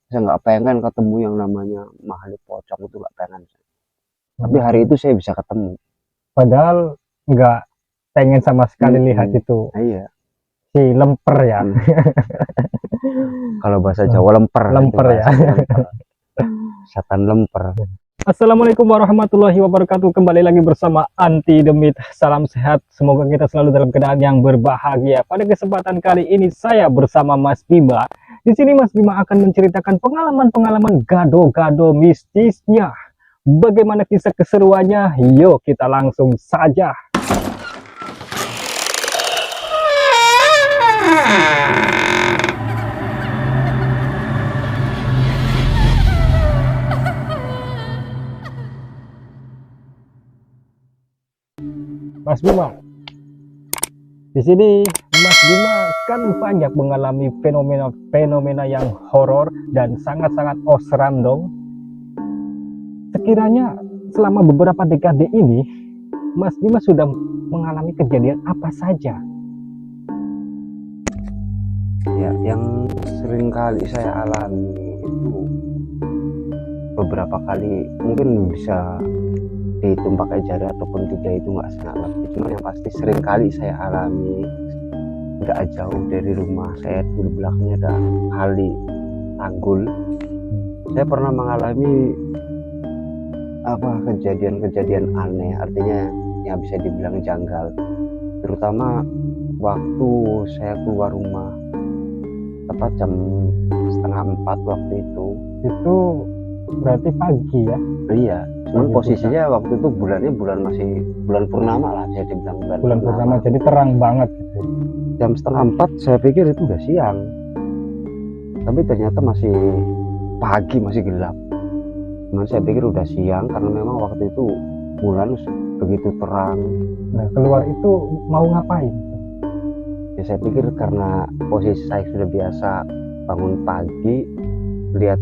Saya nggak pengen ketemu yang namanya makhluk pocong, itu nggak pengen. Tapi hari itu saya bisa ketemu. Padahal nggak pengen sama sekali lihat itu Iya. si lemper ya. Kalau bahasa Jawa lemper. Lemper ya. Lemper. Setan lemper. Assalamualaikum warahmatullahi wabarakatuh. Kembali lagi bersama Anti Demit. Salam sehat. Semoga kita selalu dalam keadaan yang berbahagia. Pada kesempatan kali ini saya bersama Mas Bima. Di sini Mas Bima akan menceritakan pengalaman-pengalaman gado-gado mistisnya. Bagaimana kisah keseruannya? Yuk kita langsung saja. Mas Bima, di sini Mas Bima kan banyak mengalami fenomena yang horor dan sangat-sangat osram dong. Sekiranya selama beberapa dekade ini Mas Bima sudah mengalami kejadian apa saja? Ya, yang sering kali saya alami itu beberapa kali, mungkin bisa dihitung pakai jari ataupun tidak, itu nggak sangat lebih. Cuma yang pasti sering kali saya alami, nggak jauh dari rumah saya, di belakangnya ada kali tanggul. Saya pernah mengalami kejadian-kejadian aneh, artinya yang bisa dibilang janggal, terutama waktu saya keluar rumah tepat jam 3:30 waktu itu. Itu berarti pagi ya? Iya, cuman posisinya waktu itu masih bulan purnama lah, bisa dibilang bulan purnama, jadi terang banget gitu. Jam 3:30 saya pikir itu udah siang, tapi ternyata masih pagi, masih gelap. Cuman saya pikir udah siang karena memang waktu itu bulan begitu terang. Nah, keluar itu mau ngapain? Ya saya pikir karena posisi saya sudah biasa bangun pagi, lihat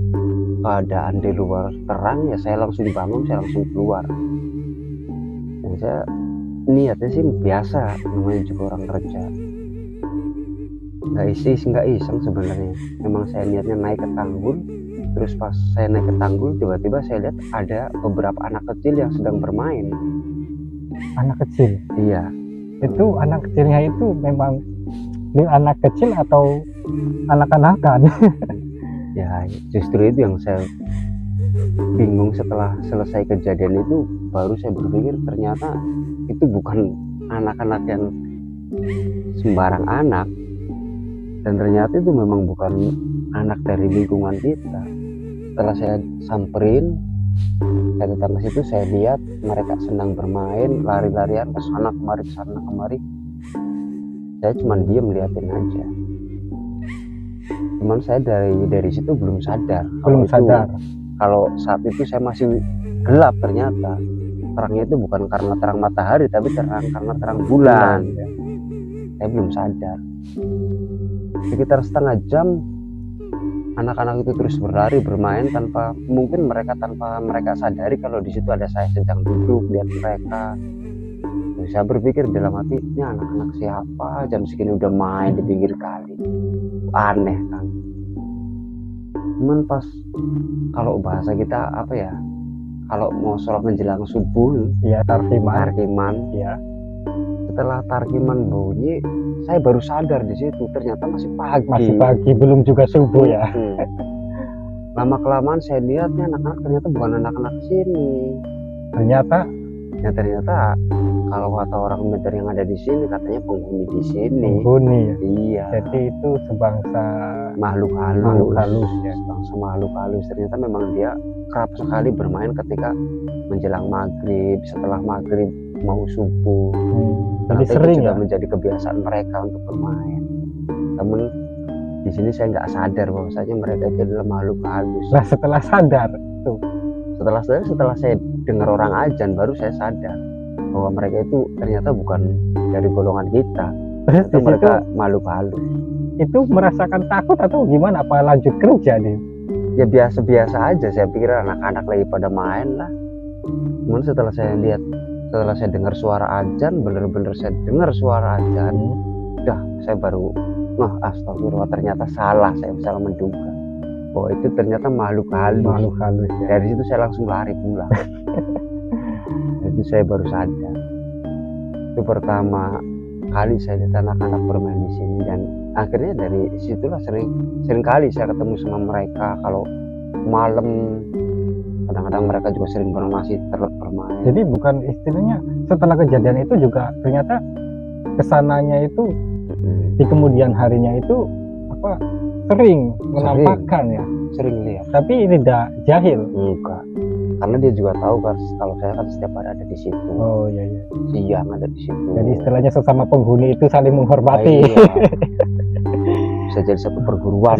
keadaan di luar terang, ya saya langsung bangun, saya langsung keluar. Dan saya niatnya sih biasa, namanya juga orang kerja, nggak iseng sebenarnya. Memang saya niatnya naik ke tanggul. Terus pas saya naik ke tanggul, tiba-tiba saya lihat ada beberapa anak kecil yang sedang bermain. Anak kecil? Iya. Itu anak kecilnya itu memang anak kecil atau anak-anakan? Ya justru itu yang saya bingung. Setelah selesai kejadian itu baru saya berpikir ternyata itu bukan anak-anak yang sembarang anak, dan ternyata itu memang bukan anak dari lingkungan kita. Setelah saya samperin, saya datang ke situ, saya lihat mereka sedang bermain, lari-larian ke sana kemari. Saya cuma diem liatin aja. Cuman saya dari situ belum sadar. Kalau saat itu saya masih gelap, ternyata terangnya itu bukan karena terang matahari, tapi karena terang bulan. Saya belum sadar. Sekitar setengah jam anak-anak itu terus berlari bermain tanpa mereka sadari kalau di situ ada saya sedang duduk lihat mereka. Jadi saya berpikir dalam hati, ini anak-anak siapa jam segini udah main di pinggir kali, aneh kan. Cuman pas kalau bahasa kita apa ya, kalau mau sholat menjelang subuh ya, tarkiman ya, setelah tarkiman bunyi saya baru sadar di situ ternyata masih pagi, belum juga subuh ya. Lama kelamaan saya lihatnya anak-anak ternyata bukan anak-anak sini. Ternyata kalau kata orang militer yang ada di sini, katanya penghuni di sini. Penghuni ya? Iya. Jadi itu sebangsa makhluk halus ya. Sebangsa makhluk halus. Ternyata memang dia kerap sekali bermain ketika menjelang maghrib, setelah maghrib mau subuh. Jadi sering sudah ya? Menjadi kebiasaan mereka untuk bermain. Namun di sini saya nggak sadar bahwasanya mereka itu adalah makhluk halus. Nah, setelah sadar tuh, setelah saya dengar orang azan, baru saya sadar bahwa mereka itu ternyata bukan dari golongan kita. Itu mereka makhluk halus. Itu merasakan takut atau gimana? Apa lanjut kerja nih? Ya biasa-biasa aja, saya pikir anak-anak lagi pada main lah. Cuman setelah saya dengar suara azan, bener-bener saya dengar suara azan, udah saya baru astagfirullah, ternyata salah menduga. oh itu ternyata makhluk halus ya. dari situ saya langsung lari pulang. Itu saya baru sadar, itu pertama kali saya lihat anak-anak bermain di sini, dan akhirnya dari situlah sering kali saya ketemu sama mereka. Kalau malam kadang-kadang mereka juga sering masih terus bermain. Jadi bukan istilahnya setelah kejadian itu juga ternyata kesananya itu di kemudian harinya itu apa sering menampakkan ya, sering lihat, tapi tidak jahil. enggak, karena dia juga tahu kan kalau saya kan setiap hari ada di situ. Oh iya. Siang ada di situ. Jadi istilahnya sesama penghuni itu saling menghormati. Iya. Bisa jadi satu perguruan.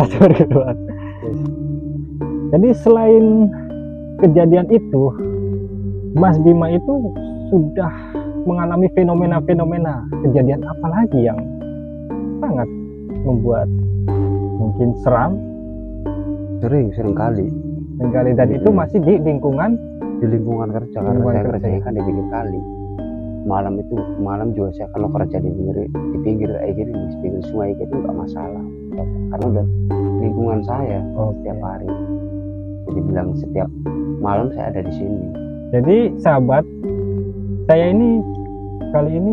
Jadi selain kejadian itu, Mas Bima itu sudah mengalami fenomena-fenomena kejadian apa lagi yang sangat membuat mungkin seram? Sering kali. Dan itu masih di lingkungan Kerja, karena saya kerjanya kan di pinggir kali. Malam juga saya kalau kerja di pinggir kayak gini, di pinggir sungai gitu nggak masalah, karena udah lingkungan saya setiap hari. Jadi bilang setiap malam saya ada di sini. Jadi sahabat, saya ini kali ini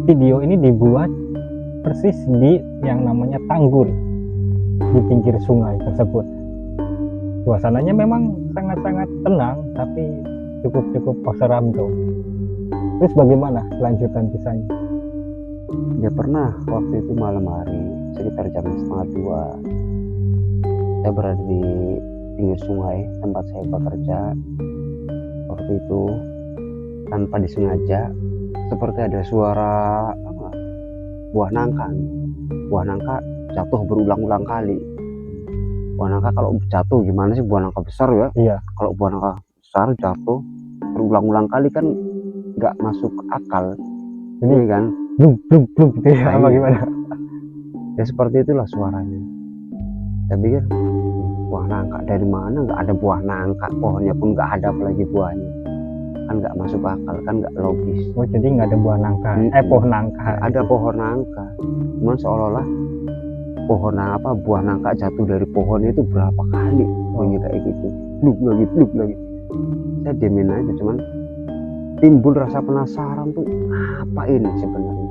video ini dibuat persis di yang namanya Tanggul, di pinggir sungai tersebut. Suasananya memang sangat-sangat tenang, tapi cukup seram tuh. Terus bagaimana kelanjutan kisahnya? Ya pernah waktu itu malam hari sekitar jam 1:30 saya berada di pinggir sungai tempat saya bekerja. Waktu itu tanpa disengaja seperti ada suara buah nangka jatuh berulang-ulang kali. Buah nangka kalau jatuh gimana sih, buah nangka besar ya? Iya. Kalau buah nangka besar jatuh berulang-ulang kali kan nggak masuk akal. Ini kan blub gitu ya, apa gimana? Ya seperti itulah suaranya. Saya pikir buah nangka dari mana? Nggak ada buah nangka, pohonnya pun nggak ada, apalagi buahnya. Kan nggak masuk akal, kan nggak logis. Oh jadi nggak ada buah nangka, pohon nangka. Ada pohon nangka, cuman seolah-olah buah nangka jatuh dari pohon itu berapa kali bunyi kayak gitu, bluk lagi. Saya diemin aja, cuman timbul rasa penasaran tuh apa ini sebenarnya.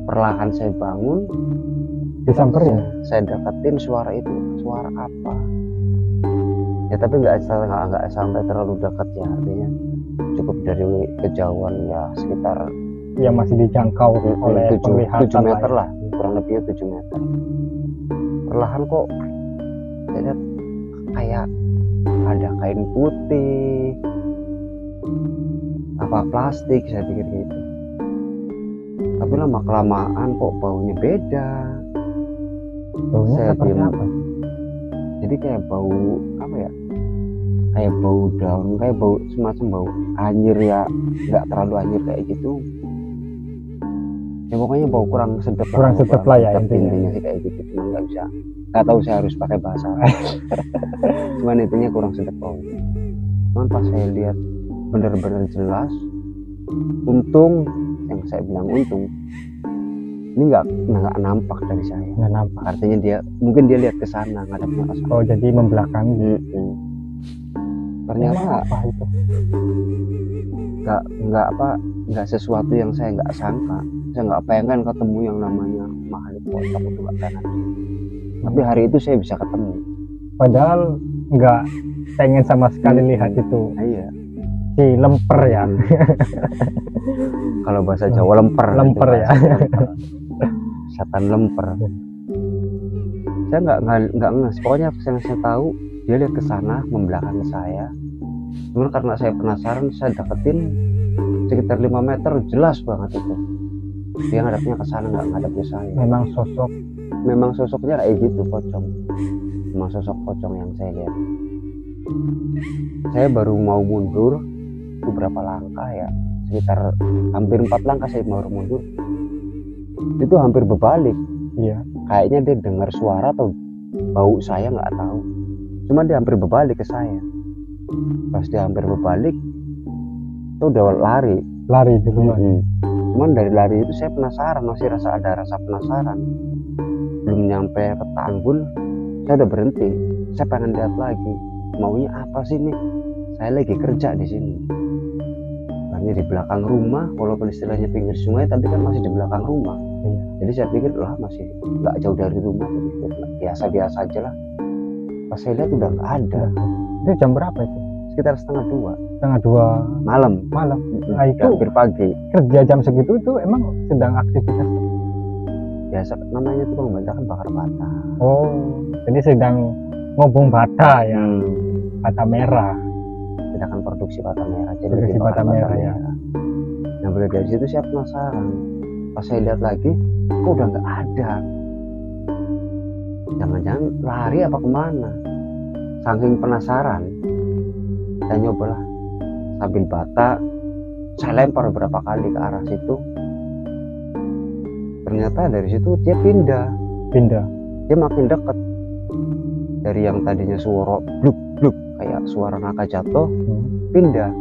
Perlahan saya bangun, disamperin. Saya deketin suara itu, suara apa? Ya tapi nggak sampai terlalu dekat ya, artinya cukup dari kejauhan ya sekitar ya masih dijangkau oleh 7 meter lah, kurang lebihnya 7 meter. Perlahan kok saya lihat kayak ada kain putih, apa plastik, saya pikir gitu. Tapi lama kelamaan kok baunya beda. Baunya Saya seperti diam. apa? Jadi kayak bau apa ya? Kayak bau daun, kayak bau semacam bau anyir ya, nggak terlalu anyir kayak gitu. Ya pokoknya bau kurang sedap lah ya intinya sih kayak gitu. Cuman nggak tahu saya harus pakai bahasa apa. Cuman intinya kurang sedap bau. Cuman pas saya lihat benar-benar jelas, untung yang saya bilang untung ini nggak nampak dari saya. Nggak nampak, artinya mungkin dia lihat ke sana, ngadapnya ke sana. Oh jadi membelakangi. Ternyata apa itu? nggak sesuatu yang saya nggak sangka. Saya nggak pengen ketemu yang namanya makhluk pocong itu, nggak pengen. Tapi hari itu saya bisa ketemu. Padahal nggak pengen sama sekali lihat itu. Iya. Si lemper ya. Kalau bahasa Jawa lemper ya. Setan lemper. Saya nggak nges. Pokoknya yang saya tahu dia lihat ke sana membelakangi saya. Cuman karena saya penasaran, saya deketin sekitar 5 meter, jelas banget itu. Dia ngadapnya ke sana, nggak ngadapnya saya. Memang sosoknya kayak gitu, pocong. Memang sosok pocong yang saya lihat. Saya baru mau mundur, itu berapa langkah ya? Sekitar hampir 4 langkah saya baru mundur. Itu hampir berbalik. Iya. Kayaknya dia dengar suara atau bau saya, nggak tahu. Cuman dia hampir berbalik ke saya. Pas dia hampir berbalik, itu udah lari dulu. Cuman dari lari itu saya penasaran, masih ada rasa penasaran. Belum nyampe ke Tanggul, saya udah berhenti, saya pengen lihat lagi maunya apa sih nih, saya lagi kerja di sini. Karena di belakang rumah, walaupun istilahnya pinggir sungai tapi kan masih di belakang rumah. Jadi saya pikir lah masih nggak jauh dari rumah, jadi biasa-biasa aja lah. Pas saya lihat udah nggak ada. Itu jam berapa itu? Sekitar setengah 2 malam. Nah itu hampir pagi. kerja jam segitu itu emang sedang aktivitas? Biasa namanya itu pembantakan bakar bata. Oh, jadi sedang ngobong bata ya, bata merah. Kita kan produksi bata merah, jadi Produksi bikin bata bakar merah, ya. Nah mulai dari situ saya penasaran. Pas saya lihat lagi, kok udah nggak ada. Jangan-jangan lari apa kemana? Saking penasaran, saya nyobalah sambil bata, saya lempar beberapa kali ke arah situ. Ternyata dari situ dia pindah, dia makin dekat. Dari yang tadinya suara bluk bluk kayak suara naga jatuh, pindah.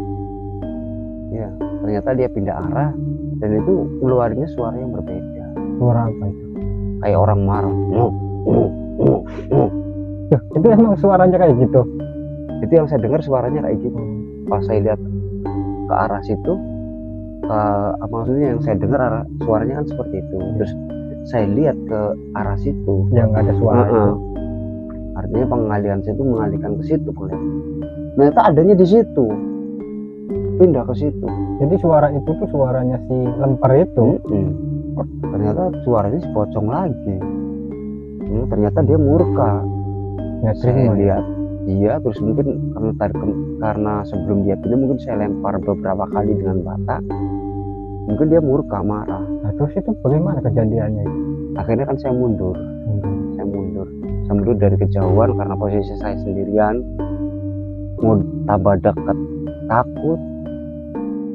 Ya, ternyata dia pindah arah dan itu keluarnya suara yang berbeda. Suara apa itu? Kayak orang marah. Itu emang suaranya kayak gitu? Itu yang saya dengar suaranya kayak gitu. Pas saya lihat ke arah situ, maksudnya yang saya dengar suaranya kan seperti itu. Terus saya lihat ke arah situ yang ada suara itu. Artinya pengalihan situ mengalihkan ke situ, ternyata adanya di situ, pindah ke situ. Jadi suara itu tuh suaranya si lemper itu. Ternyata suaranya si pocong lagi. Ternyata dia murka. Saya lihat dia, terus mungkin karena sebelum dia pindah mungkin saya lempar beberapa kali dengan bata, mungkin dia murka, marah. Nah, terus itu bagaimana kejadiannya itu? Akhirnya kan saya mundur dari kejauhan karena posisi saya sendirian, mau tambah dekat takut.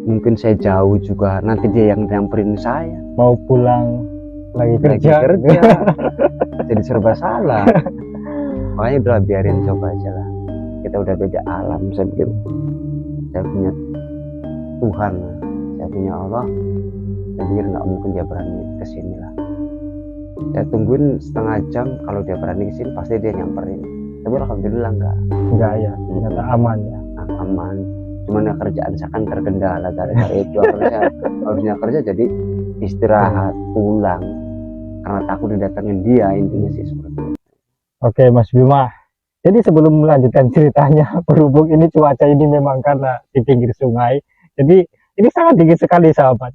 Mungkin saya jauh juga nanti dia yang nyamperin saya, mau pulang lagi kerja. Jadi serba salah. Makanya udah biarin, coba aja lah, kita udah beda alam. Saya pikir saya punya Tuhan, saya punya Allah, saya pikir nggak mungkin dia berani kesini lah. Saya tungguin setengah jam, kalau dia berani kesini pasti dia nyamperin. Tapi alhamdulillah enggak ya, ternyata aman ya. Aman. Cuman ya kerjaan saya kan terkendala gara-gara itu. harusnya kerja jadi istirahat, pulang karena takut didatengin dia, intinya sih seperti itu. Oke Mas Bima, jadi sebelum melanjutkan ceritanya, berhubung ini cuaca ini memang karena di pinggir sungai, jadi ini sangat dingin sekali sahabat.